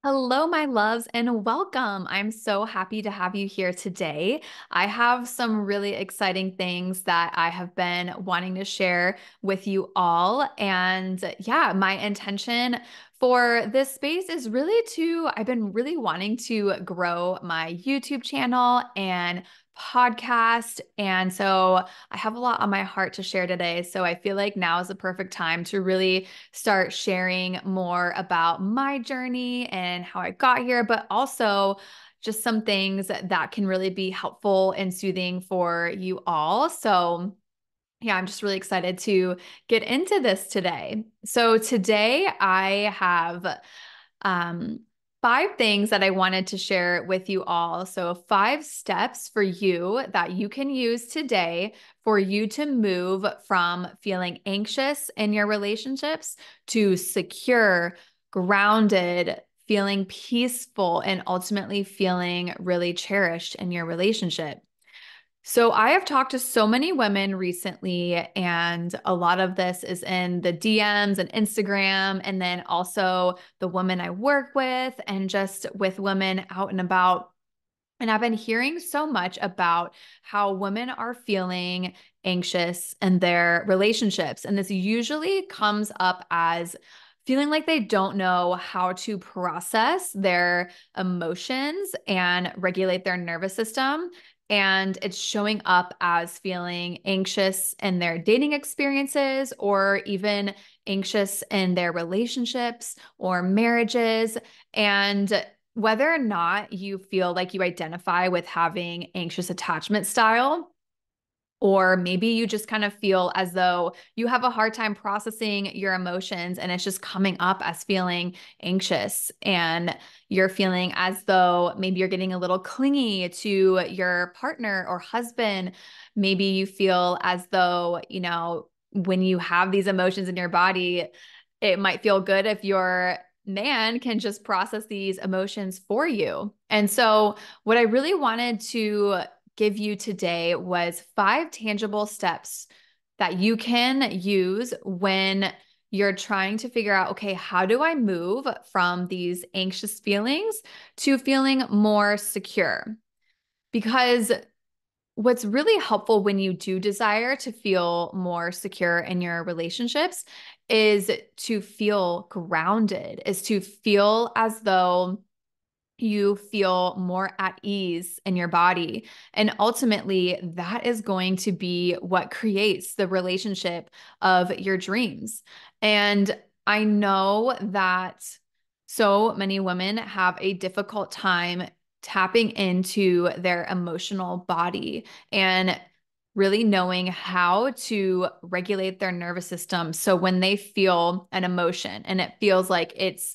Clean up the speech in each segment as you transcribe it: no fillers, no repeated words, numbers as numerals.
Hello, my loves, and welcome. I'm so happy to have you here today. I have some really exciting things that I have been wanting to share with you all. And yeah, my intention for this space is I've been really wanting to grow my YouTube channel and podcast. And so I have a lot on my heart to share today. So I feel like now is the perfect time to really start sharing more about my journey and how I got here, but also just some things that can really be helpful and soothing for you all. So, yeah, I'm just really excited to get into this today. So, today I have um, five things that I wanted to share with you all. So, five steps for you that you can use today for you to move from feeling anxious in your relationships to secure, grounded, feeling peaceful, and ultimately feeling really cherished in your relationship. So I have talked to so many women recently, and a lot of this is in the DMs and Instagram, and then also the women I work with, and just with women out and about. And I've been hearing so much about how women are feeling anxious in their relationships. And this usually comes up as feeling like they don't know how to process their emotions and regulate their nervous system. And it's showing up as feeling anxious in their dating experiences or even anxious in their relationships or marriages. And whether or not you feel like you identify with having anxious attachment style, or maybe you just kind of feel as though you have a hard time processing your emotions and it's just coming up as feeling anxious, and you're feeling as though maybe you're getting a little clingy to your partner or husband. Maybe you feel as though, when you have these emotions in your body, it might feel good if your man can just process these emotions for you. And so, what I really wanted to give you today was five tangible steps that you can use when you're trying to figure out, okay, how do I move from these anxious feelings to feeling more secure? Because what's really helpful when you do desire to feel more secure in your relationships is to feel grounded, is to feel as though you feel more at ease in your body. And ultimately, that is going to be what creates the relationship of your dreams. And I know that so many women have a difficult time tapping into their emotional body and really knowing how to regulate their nervous system. So when they feel an emotion and it feels like it's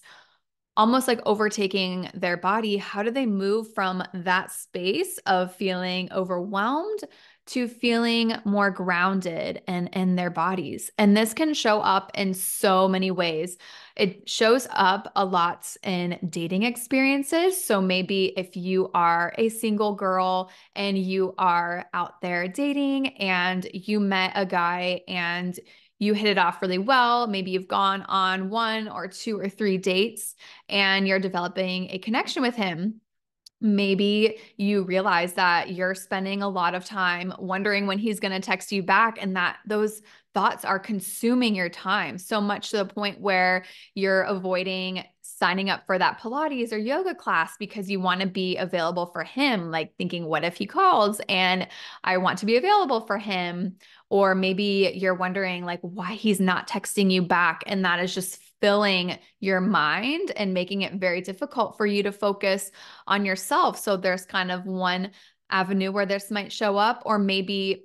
almost like overtaking their body, how do they move from that space of feeling overwhelmed to feeling more grounded and in their bodies? And this can show up in so many ways. It shows up a lot in dating experiences. So maybe if you are a single girl and you are out there dating and you met a guy and you hit it off really well. Maybe you've gone on one or two or three dates and you're developing a connection with him. Maybe you realize that you're spending a lot of time wondering when he's going to text you back, and that those thoughts are consuming your time so much to the point where you're avoiding signing up for that Pilates or yoga class because you want to be available for him, like thinking, what if he calls and I want to be available for him? Or maybe you're wondering like why he's not texting you back, and that is just filling your mind and making it very difficult for you to focus on yourself. So there's kind of one avenue where this might show up, or maybe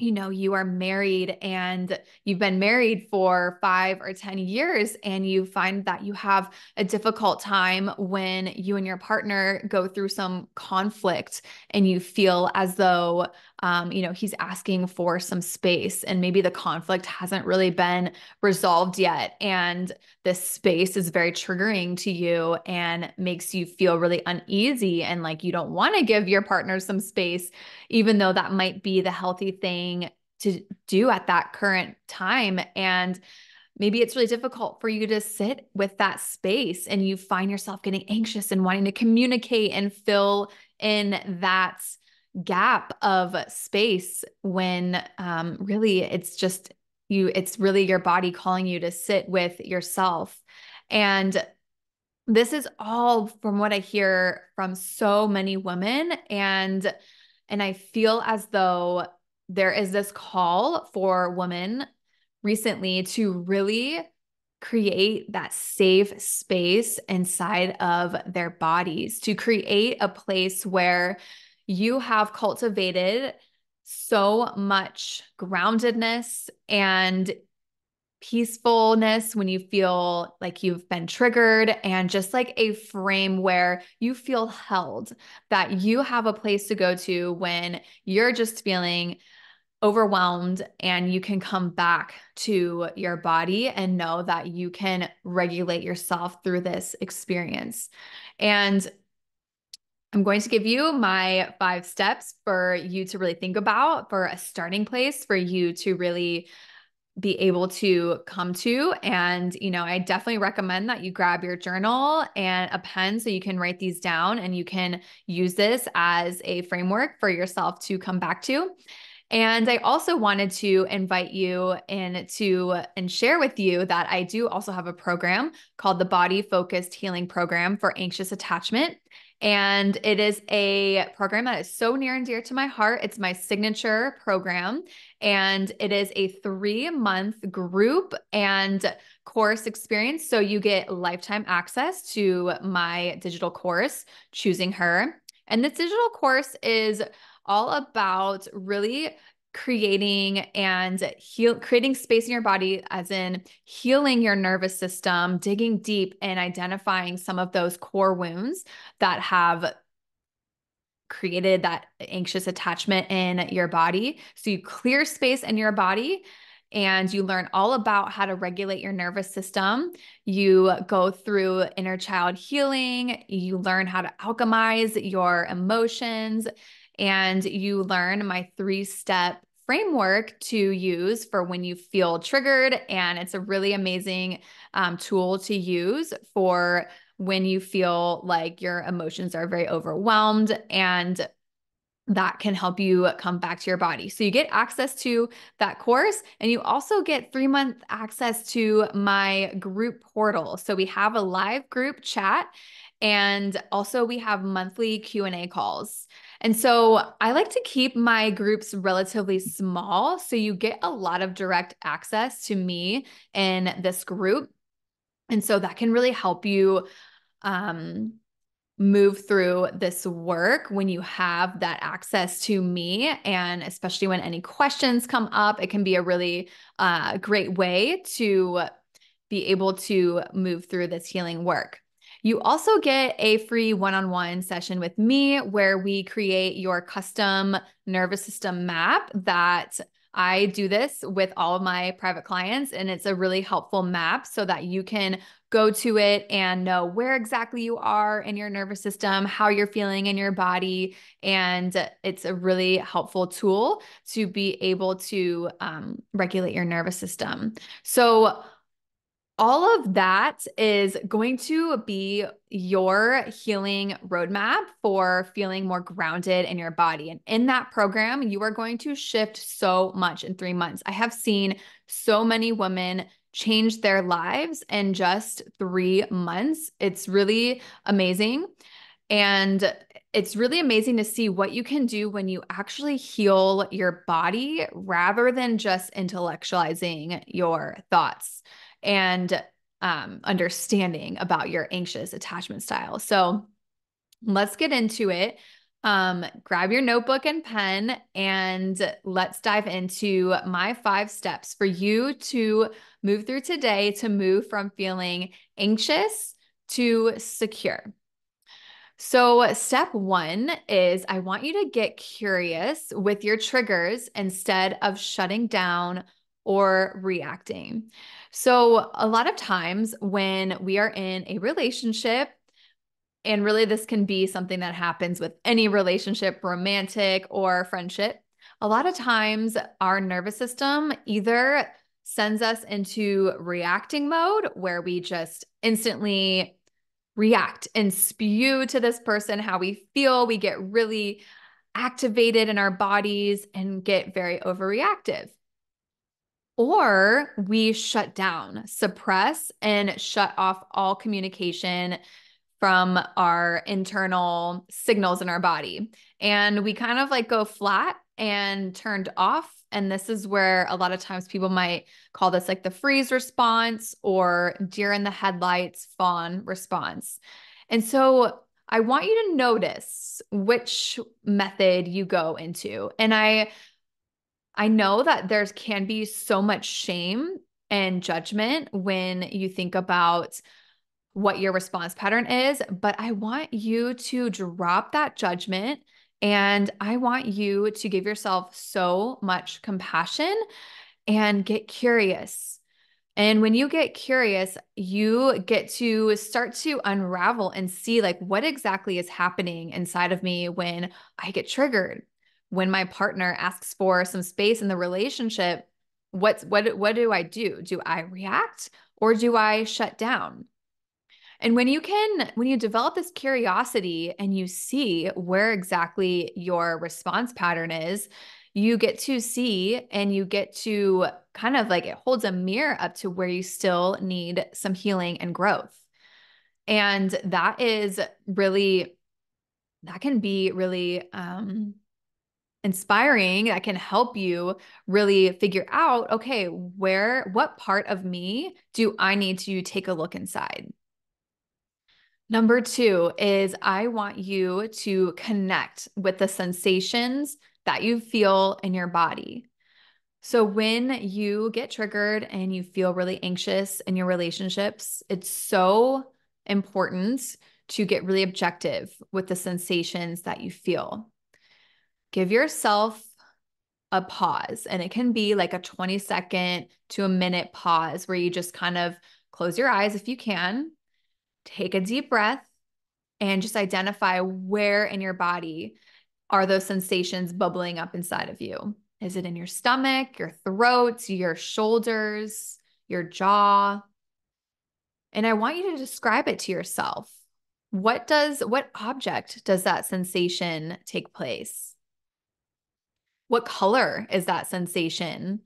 you are married and you've been married for 5 or 10 years, and you find that you have a difficult time when you and your partner go through some conflict and you feel as though, he's asking for some space and maybe the conflict hasn't really been resolved yet. And this space is very triggering to you and makes you feel really uneasy and like you don't want to give your partner some space, even though that might be the healthy thing to do at that current time. And maybe it's really difficult for you to sit with that space and you find yourself getting anxious and wanting to communicate and fill in that gap of space when really it's just you, it's really your body calling you to sit with yourself. And this is all from what I hear from so many women. And I feel as though there is this call for women recently to really create that safe space inside of their bodies, to create a place where you have cultivated so much groundedness and peacefulness when you feel like you've been triggered, and just like a frame where you feel held, that you have a place to go to when you're just feeling overwhelmed, and you can come back to your body and know that you can regulate yourself through this experience. And I'm going to give you my 5 steps for you to really think about, for a starting place for you to really be able to come to. And, I definitely recommend that you grab your journal and a pen so you can write these down and you can use this as a framework for yourself to come back to. And I also wanted to invite you and share with you that I do also have a program called the Body Focused Healing Program for Anxious Attachment. And it is a program that is so near and dear to my heart. It's my signature program, and it is a 3-month group and course experience. So you get lifetime access to my digital course, Choosing Her. And this digital course is all about really creating space in your body, as in healing your nervous system, digging deep and identifying some of those core wounds that have created that anxious attachment in your body. So you clear space in your body and you learn all about how to regulate your nervous system. You go through inner child healing. You learn how to alchemize your emotions, and you learn my 3-step framework to use for when you feel triggered. And it's a really amazing tool to use for when you feel like your emotions are very overwhelmed, and that can help you come back to your body. So you get access to that course, and you also get 3-month access to my group portal. So we have a live group chat, and also we have monthly Q&A calls. And so I like to keep my groups relatively small, so you get a lot of direct access to me in this group. And so that can really help you move through this work when you have that access to me. And especially when any questions come up, it can be a really great way to be able to move through this healing work. You also get a free one-on-one session with me where we create your custom nervous system map. That I do this with all of my private clients, and it's a really helpful map so that you can go to it and know where exactly you are in your nervous system, how you're feeling in your body. And it's a really helpful tool to be able to regulate your nervous system. So all of that is going to be your healing roadmap for feeling more grounded in your body. And in that program, you are going to shift so much in 3 months. I have seen so many women change their lives in just 3 months. It's really amazing. And it's really amazing to see what you can do when you actually heal your body rather than just intellectualizing your thoughts and understanding about your anxious attachment style. So let's get into it. Grab your notebook and pen, and let's dive into my 5 steps for you to move through today to move from feeling anxious to secure. So, step 1 is I want you to get curious with your triggers instead of shutting down or reacting. So, a lot of times when we are in a relationship, and really this can be something that happens with any relationship, romantic or friendship, a lot of times our nervous system either sends us into reacting mode where we just instantly react and spew to this person how we feel. We get really activated in our bodies and get very overreactive. Or we shut down, suppress, and shut off all communication from our internal signals in our body. And we kind of like go flat and turned off. And this is where a lot of times people might call this like the freeze response or deer in the headlights fawn response. And so I want you to notice which method you go into. And I know that there can be so much shame and judgment when you think about what your response pattern is, but I want you to drop that judgment and I want you to give yourself so much compassion and get curious. And when you get curious, you get to start to unravel and see like what exactly is happening inside of me when I get triggered. When my partner asks for some space in the relationship, what do I do? Do I react or do I shut down? And when you develop this curiosity and you see where exactly your response pattern is, you get to see and you get to kind of like it holds a mirror up to where you still need some healing and growth. And that can be really inspiring. That can help you really figure out, okay, what part of me do I need to take a look inside? Number two is I want you to connect with the sensations that you feel in your body. So when you get triggered and you feel really anxious in your relationships, it's so important to get really objective with the sensations that you feel. Give yourself a pause, and it can be like a 20-second to a minute pause where you just kind of close your eyes if you can, take a deep breath and just identify where in your body are those sensations bubbling up inside of you. Is it in your stomach, your throat, your shoulders, your jaw? And I want you to describe it to yourself. What object does that sensation take place? What color is that sensation?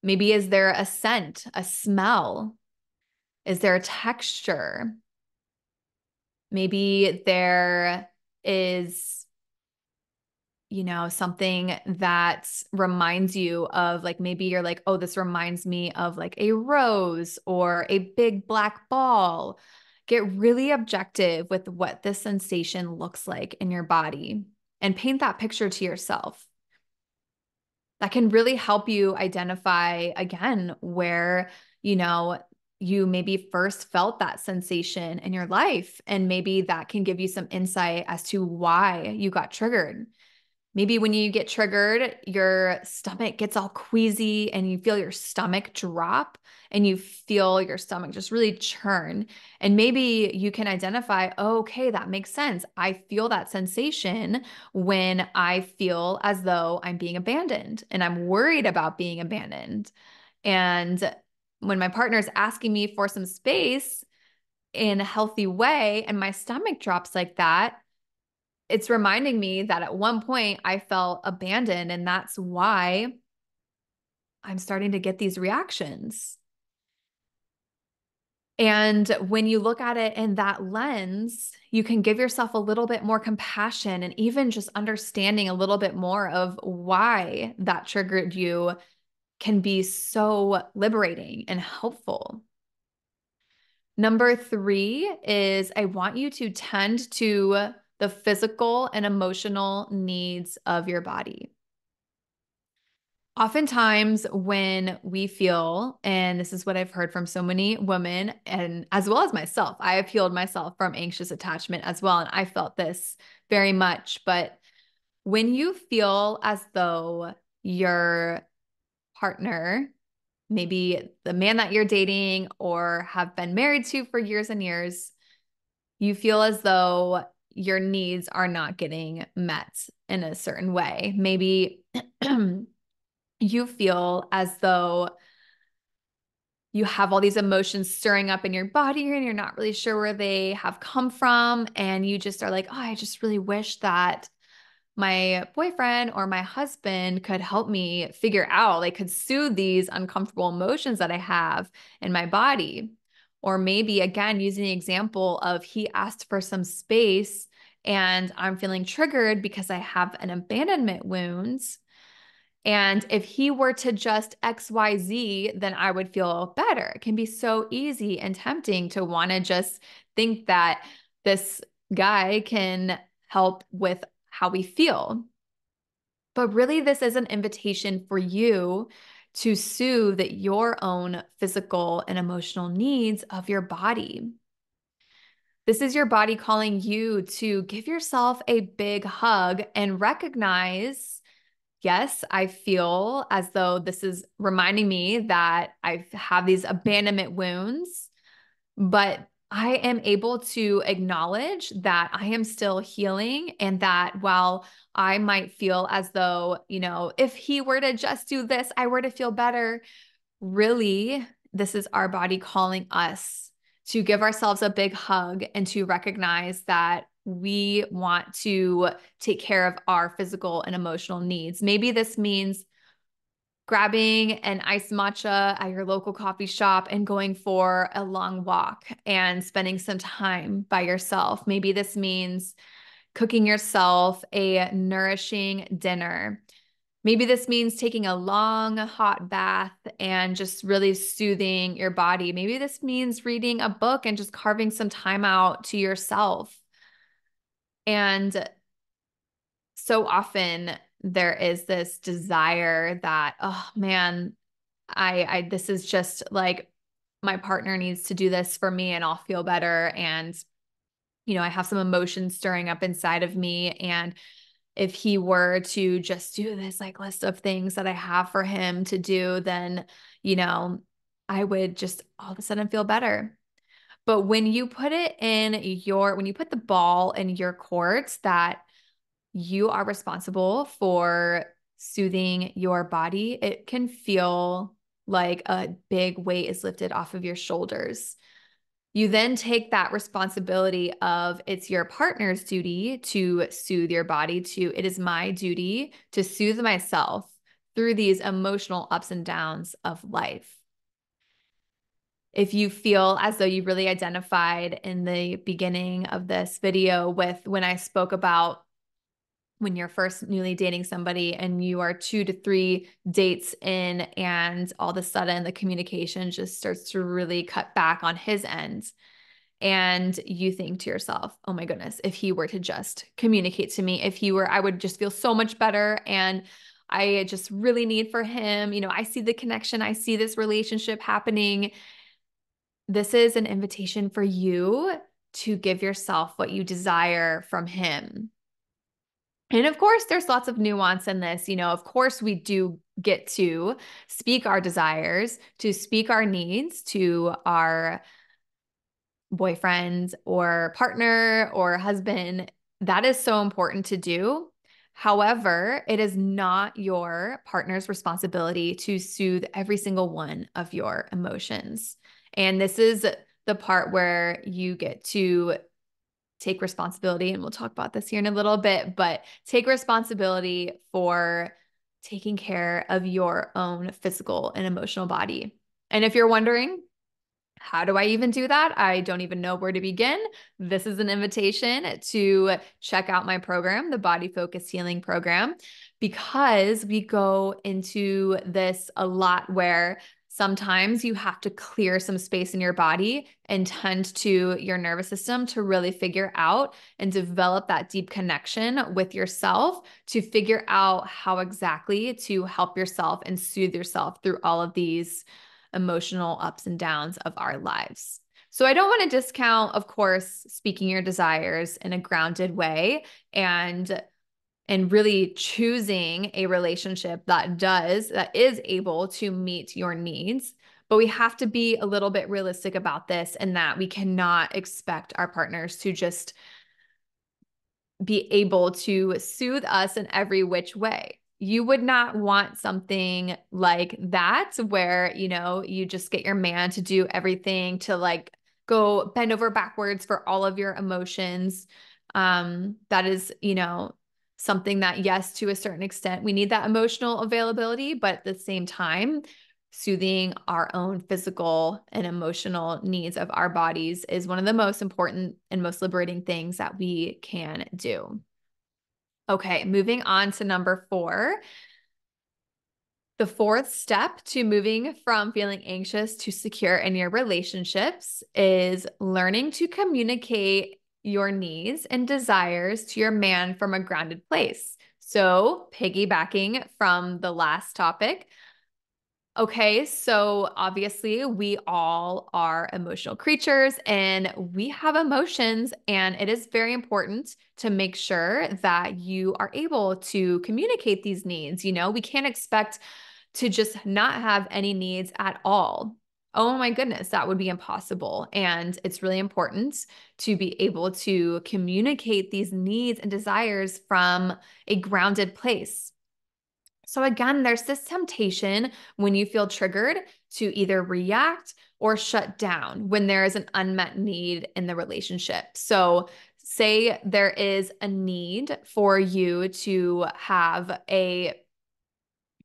Maybe is there a scent, a smell? Is there a texture? Maybe there is, something that reminds you of like, maybe you're like, oh, this reminds me of like a rose or a big black ball. Get really objective with what this sensation looks like in your body and paint that picture to yourself. That can really help you identify again where, you maybe first felt that sensation in your life. And maybe that can give you some insight as to why you got triggered. Maybe when you get triggered, your stomach gets all queasy and you feel your stomach drop and you feel your stomach just really churn. And maybe you can identify, oh, okay, that makes sense. I feel that sensation when I feel as though I'm being abandoned and I'm worried about being abandoned. And when my partner is asking me for some space in a healthy way and my stomach drops like that, it's reminding me that at one point I felt abandoned, and that's why I'm starting to get these reactions. And when you look at it in that lens, you can give yourself a little bit more compassion and even just understanding a little bit more of why that triggered you can be so liberating and helpful. Number three is I want you to tend to the physical and emotional needs of your body. Oftentimes, when we feel, and this is what I've heard from so many women, and as well as myself, I have healed myself from anxious attachment as well. And I felt this very much. But when you feel as though your partner, maybe the man that you're dating or have been married to for years and years, you feel as though your needs are not getting met in a certain way. Maybe you feel as though you have all these emotions stirring up in your body and you're not really sure where they have come from. And you just are like, oh, I just really wish that my boyfriend or my husband could help me figure out, like, could soothe these uncomfortable emotions that I have in my body. Or maybe, again, using the example of he asked for some space and I'm feeling triggered because I have an abandonment wound. And if he were to just XYZ, then I would feel better. It can be so easy and tempting to want to just think that this guy can help with how we feel. But really, this is an invitation for you to soothe your own physical and emotional needs of your body. This is your body calling you to give yourself a big hug and recognize, yes, I feel as though this is reminding me that I have these abandonment wounds, but I am able to acknowledge that I am still healing and that while I might feel as though, if he were to just do this, I were to feel better, really, this is our body calling us to give ourselves a big hug and to recognize that we want to take care of our physical and emotional needs. Maybe this means grabbing an iced matcha at your local coffee shop and going for a long walk and spending some time by yourself. Maybe this means cooking yourself a nourishing dinner. Maybe this means taking a long hot bath and just really soothing your body. Maybe this means reading a book and just carving some time out to yourself. And so often there is this desire that, oh man, I this is just like my partner needs to do this for me and I'll feel better. And, I have some emotions stirring up inside of me. And if he were to just do this like list of things that I have for him to do, then, I would just all of a sudden feel better. But when you put when you put the ball in your court that you are responsible for soothing your body, it can feel like a big weight is lifted off of your shoulders. You then take that responsibility of it's your partner's duty to soothe your body to it is my duty to soothe myself through these emotional ups and downs of life. If you feel as though you really identified in the beginning of this video with when I spoke about when you're first newly dating somebody and you are 2 to 3 dates in and all of a sudden the communication just starts to really cut back on his end. And you think to yourself, oh my goodness, if he were to just communicate to me, I would just feel so much better. And I just really need for him. I see the connection. I see this relationship happening. This is an invitation for you to give yourself what you desire from him. And of course, there's lots of nuance in this. Of course, we do get to speak our desires, to speak our needs to our boyfriend or partner or husband. That is so important to do. However, it is not your partner's responsibility to soothe every single one of your emotions. And this is the part where you get to take responsibility, and we'll talk about this here in a little bit, but take responsibility for taking care of your own physical and emotional body. And if you're wondering, how do I even do that? I don't even know where to begin. This is an invitation to check out my program, the Body Focused Healing Program, because we go into this a lot where sometimes you have to clear some space in your body and tend to your nervous system to really figure out and develop that deep connection with yourself to figure out how exactly to help yourself and soothe yourself through all of these emotional ups and downs of our lives. So I don't want to discount, of course, speaking your desires in a grounded way and really choosing a relationship that is able to meet your needs. But we have to be a little bit realistic about this and that we cannot expect our partners to just be able to soothe us in every which way. you would not want something like that where, you just get your man to do everything to like go bend over backwards for all of your emotions. That is, something that, yes, to a certain extent, we need that emotional availability, but at the same time, soothing our own physical and emotional needs of our bodies is one of the most important and most liberating things that we can do. Okay, moving on to number 4. The fourth step to moving from feeling anxious to secure in your relationships is learning to communicate your needs and desires to your man from a grounded place. So, piggybacking from the last topic, okay, so obviously we all are emotional creatures and we have emotions, and it is very important to make sure that you are able to communicate these needs. We can't expect to just not have any needs at all. Oh my goodness, that would be impossible. And it's really important to be able to communicate these needs and desires from a grounded place. So again, there's this temptation when you feel triggered to either react or shut down when there is an unmet need in the relationship. So say there is a need for you to have a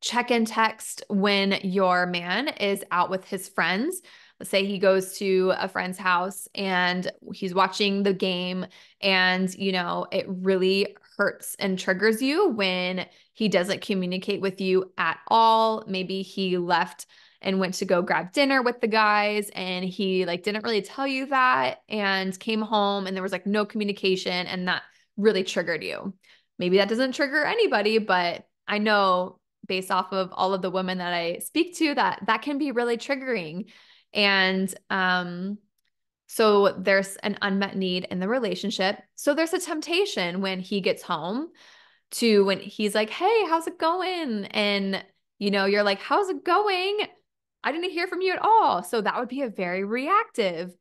check-in text when your man is out with his friends. Let's say he goes to a friend's house and he's watching the game, and it really hurts and triggers you when he doesn't communicate with you at all. Maybe he left and went to go grab dinner with the guys and he like didn't really tell you that and came home and there was like no communication, and that really triggered you. Maybe that doesn't trigger anybody, but I know based off of all of the women that I speak to that can be really triggering. And so there's an unmet need in the relationship. So there's a temptation when he gets home to when he's like, "Hey, how's it going?" And you're like, "How's it going? I didn't hear from you at all." So that would be a very reactive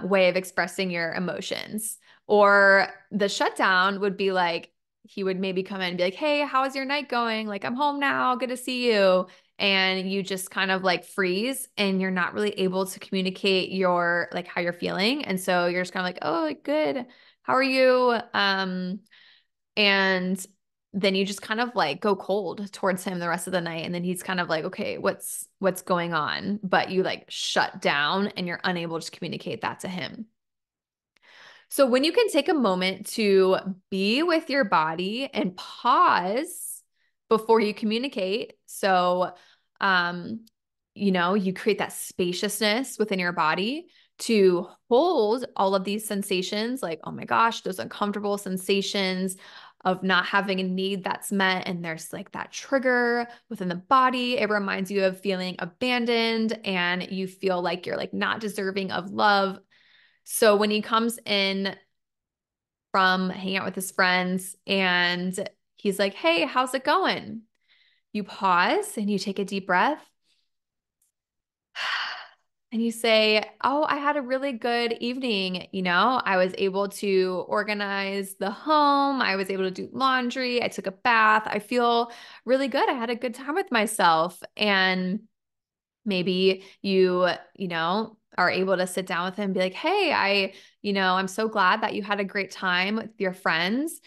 way of expressing your emotions. Or the shutdown would be like, he would maybe come in and be like, "Hey, how is your night going? Like, I'm home now. Good to see you." And you just kind of like freeze and you're not really able to communicate your like how you're feeling. And so you're just kind of like, "Oh, like, good. How are you?" And then you just kind of like go cold towards him the rest of the night. And then he's kind of like, "Okay, what's going on?" But you like shut down and you're unable to communicate that to him. So when you can take a moment to be with your body and pause before you communicate. So, you create that spaciousness within your body to hold all of these sensations, like, oh my gosh, those uncomfortable sensations of not having a need that's met. And there's like that trigger within the body. It reminds you of feeling abandoned and you feel like you're like not deserving of love. So when he comes in from hanging out with his friends and he's like, "Hey, how's it going?" You pause and you take a deep breath and you say, "Oh, I had a really good evening. I was able to organize the home. I was able to do laundry. I took a bath. I feel really good. I had a good time with myself." And maybe you are able to sit down with him and be like, "Hey, I'm so glad that you had a great time with your friends.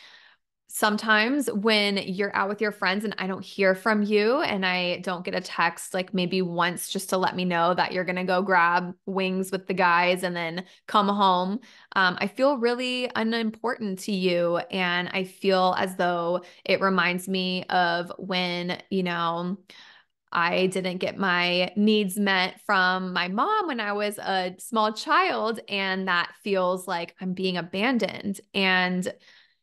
Sometimes when you're out with your friends and I don't hear from you and I don't get a text like maybe once just to let me know that you're going to go grab wings with the guys and then come home, I feel really unimportant to you. And I feel as though it reminds me of when, I didn't get my needs met from my mom when I was a small child, and that feels like I'm being abandoned." And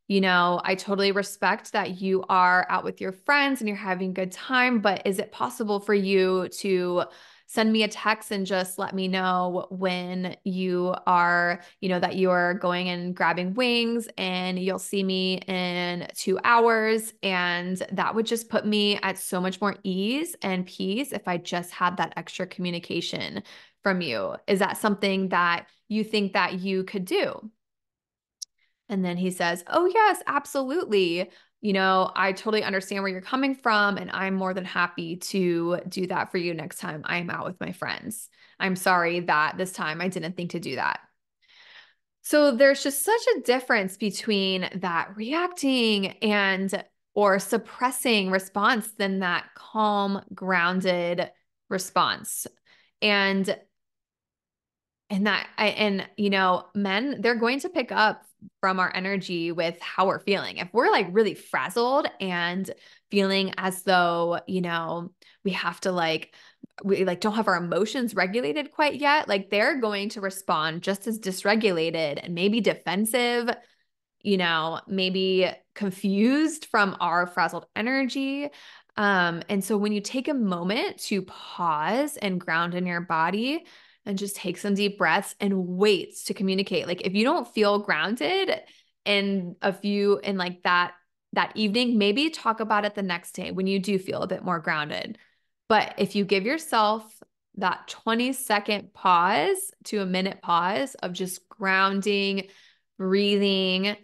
I totally respect that you are out with your friends and you're having a good time, but is it possible for you to send me a text and just let me know when you are, that you're going and grabbing wings and you'll see me in 2 hours? And that would just put me at so much more ease and peace if I just had that extra communication from you. Is that something that you think that you could do? And then he says, "Oh, yes, absolutely. I totally understand where you're coming from, and I'm more than happy to do that for you next time I'm out with my friends. I'm sorry that this time I didn't think to do that." So there's just such a difference between that reacting and or suppressing response than that calm, grounded response. And men, they're going to pick up from our energy with how we're feeling. If we're like really frazzled and feeling as though, we have to we like don't have our emotions regulated quite yet, like they're going to respond just as dysregulated and maybe defensive, maybe confused from our frazzled energy. And so when you take a moment to pause and ground in your body and just take some deep breaths and wait to communicate, like if you don't feel grounded in like that evening, maybe talk about it the next day when you do feel a bit more grounded. But if you give yourself that 20-second pause to a minute pause of just grounding, breathing,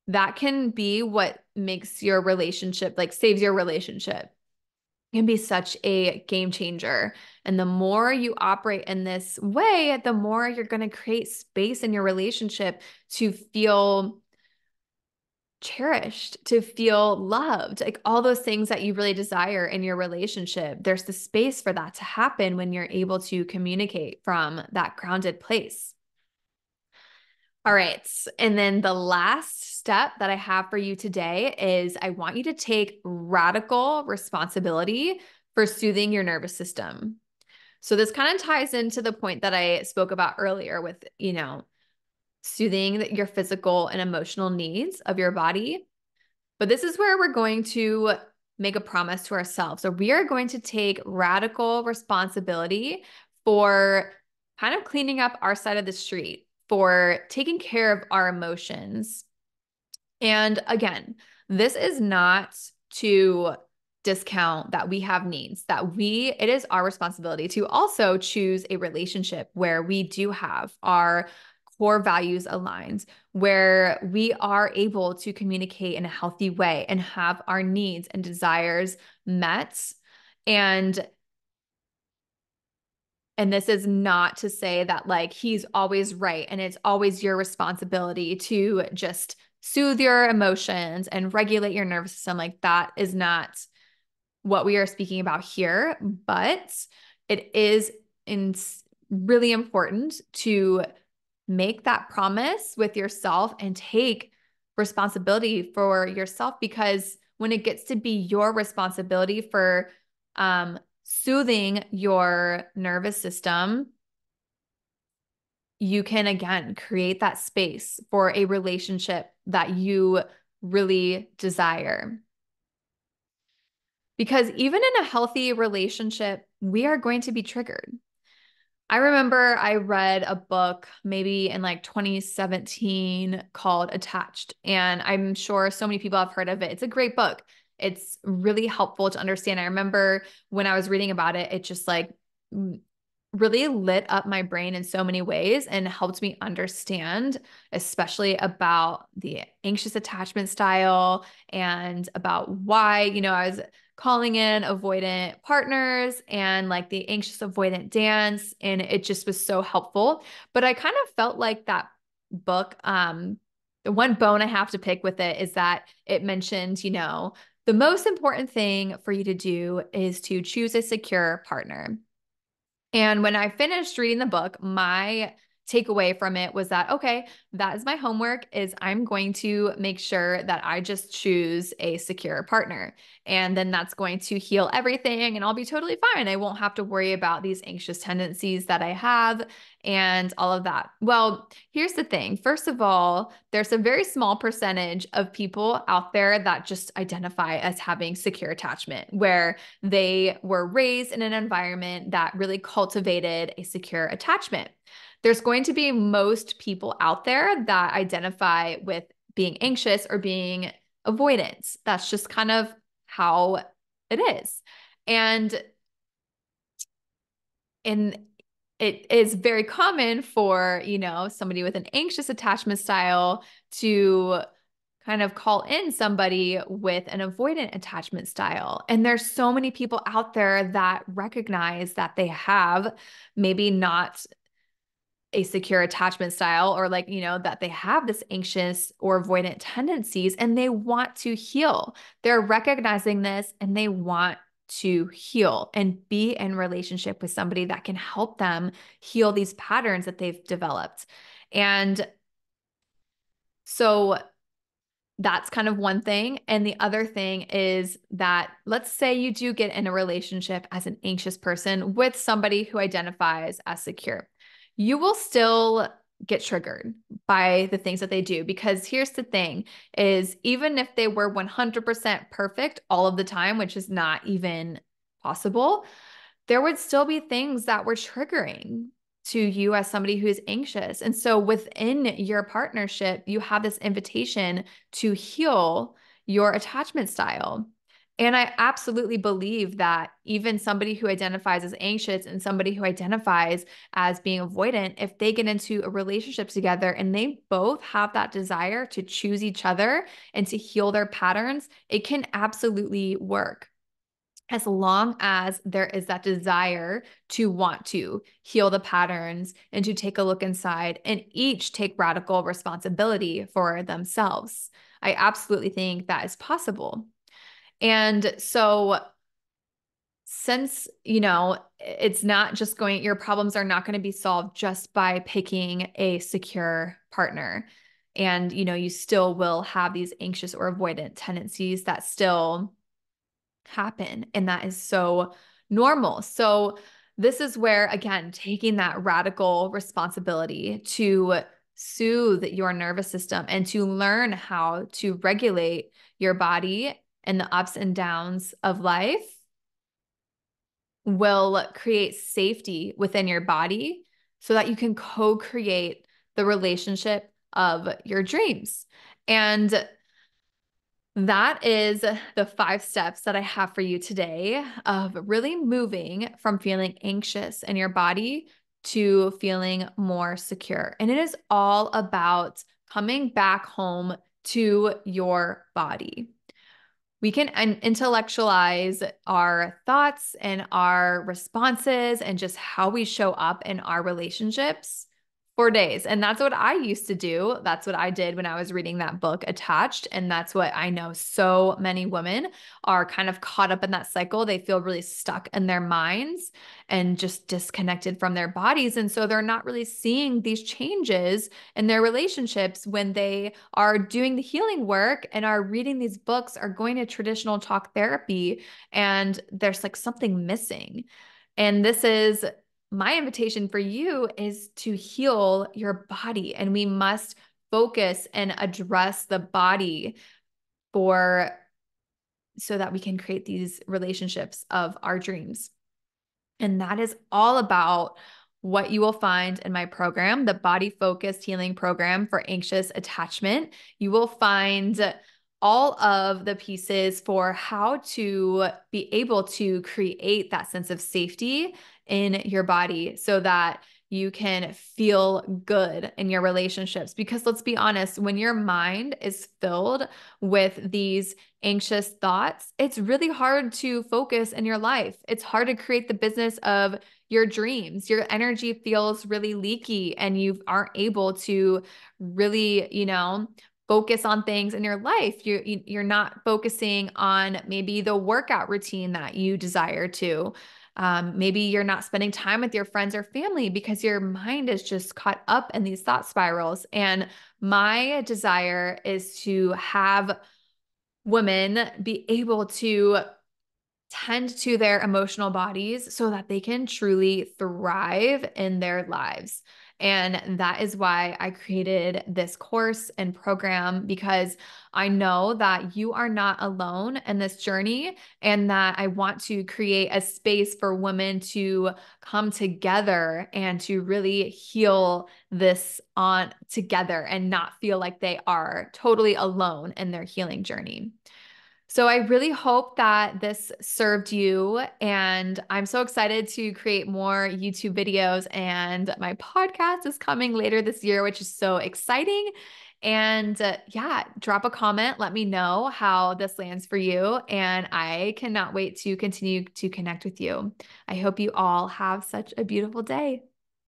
that can be what makes your relationship, like saves your relationship. It can be such a game changer. And the more you operate in this way, the more you're going to create space in your relationship to feel cherished, to feel loved, like all those things that you really desire in your relationship. There's the space for that to happen when you're able to communicate from that grounded place. All right. And then the last step that I have for you today is I want you to take radical responsibility for soothing your nervous system. So this kind of ties into the point that I spoke about earlier with, soothing your physical and emotional needs of your body. But this is where we're going to make a promise to ourselves. So we are going to take radical responsibility for kind of cleaning up our side of the street, for taking care of our emotions. And again, this is not to discount that we have needs, it is our responsibility to also choose a relationship where we do have our core values aligned, where we are able to communicate in a healthy way and have our needs and desires met. And this is not to say that like he's always right and it's always your responsibility to just soothe your emotions and regulate your nervous system. Like that is not what we are speaking about here, but it is really important to make that promise with yourself and take responsibility for yourself, because when it gets to be your responsibility for soothing your nervous system, you can again create that space for a relationship that you really desire. Because even in a healthy relationship, we are going to be triggered. I remember I read a book maybe in like 2017 called Attached, and I'm sure so many people have heard of it. It's a great book. It's really helpful to understand. I remember when I was reading about it, it just like really lit up my brain in so many ways and helped me understand, especially about the anxious attachment style and about why, I was calling in avoidant partners and like the anxious avoidant dance. And it just was so helpful. But I kind of felt like that book, the one bone I have to pick with it is that it mentioned, the most important thing for you to do is to choose a secure partner. And when I finished reading the book, my takeaway from it was that, okay, that is my homework, is I'm going to make sure that I just choose a secure partner. And then that's going to heal everything and I'll be totally fine. I won't have to worry about these anxious tendencies that I have and all of that. Well, here's the thing. First of all, there's a very small percentage of people out there that just identify as having secure attachment, where they were raised in an environment that really cultivated a secure attachment. There's going to be most people out there that identify with being anxious or being avoidant. That's just kind of how it is. And in it is very common for, somebody with an anxious attachment style to kind of call in somebody with an avoidant attachment style. And there's so many people out there that recognize that they have maybe not a secure attachment style, or like, that they have this anxious or avoidant tendencies and they want to heal. They're recognizing this and they want to heal and be in relationship with somebody that can help them heal these patterns that they've developed. And so that's kind of one thing. And the other thing is that, let's say you do get in a relationship as an anxious person with somebody who identifies as secure. You will still get triggered by the things that they do, because here's the thing is, even if they were 100% perfect all of the time, which is not even possible, there would still be things that were triggering to you as somebody who is anxious. And so within your partnership, you have this invitation to heal your attachment style. And I absolutely believe that even somebody who identifies as anxious and somebody who identifies as being avoidant, if they get into a relationship together and they both have that desire to choose each other and to heal their patterns, it can absolutely work, as long as there is that desire to want to heal the patterns and to take a look inside and each take radical responsibility for themselves. I absolutely think that is possible. And so, since, it's not just your problems are not going to be solved just by picking a secure partner. And, you still will have these anxious or avoidant tendencies that still happen. And that is so normal. So this is where, again, taking that radical responsibility to soothe your nervous system and to learn how to regulate your body and the ups and downs of life will create safety within your body so that you can co-create the relationship of your dreams. And that is the 5 steps that I have for you today of really moving from feeling anxious in your body to feeling more secure. And it is all about coming back home to your body. We can intellectualize our thoughts and our responses and just how we show up in our relationships for days. And that's what I used to do. That's what I did when I was reading that book, Attached. And that's what I know so many women are kind of caught up in that cycle. They feel really stuck in their minds and just disconnected from their bodies. And so they're not really seeing these changes in their relationships when they are doing the healing work and are reading these books, are going to traditional talk therapy, and there's like something missing. And this is my invitation for you, is to heal your body. And we must focus and address the body so that we can create these relationships of our dreams. And that is all about what you will find in my program, the Body Focused Healing Program for Anxious Attachment. You will find all of the pieces for how to be able to create that sense of safety in your body so that you can feel good in your relationships. Because let's be honest, when your mind is filled with these anxious thoughts, it's really hard to focus in your life. It's hard to create the business of your dreams. Your energy feels really leaky and you aren't able to really, focus on things in your life. You're not focusing on maybe the workout routine that you desire to. Maybe you're not spending time with your friends or family because your mind is just caught up in these thought spirals. And my desire is to have women be able to tend to their emotional bodies so that they can truly thrive in their lives. And that is why I created this course and program, because I know that you are not alone in this journey, and that I want to create a space for women to come together and to really heal this on together and not feel like they are totally alone in their healing journey. So I really hope that this served you. And I'm so excited to create more YouTube videos. And my podcast is coming later this year, which is so exciting. And yeah, drop a comment. Let me know how this lands for you. And I cannot wait to continue to connect with you. I hope you all have such a beautiful day.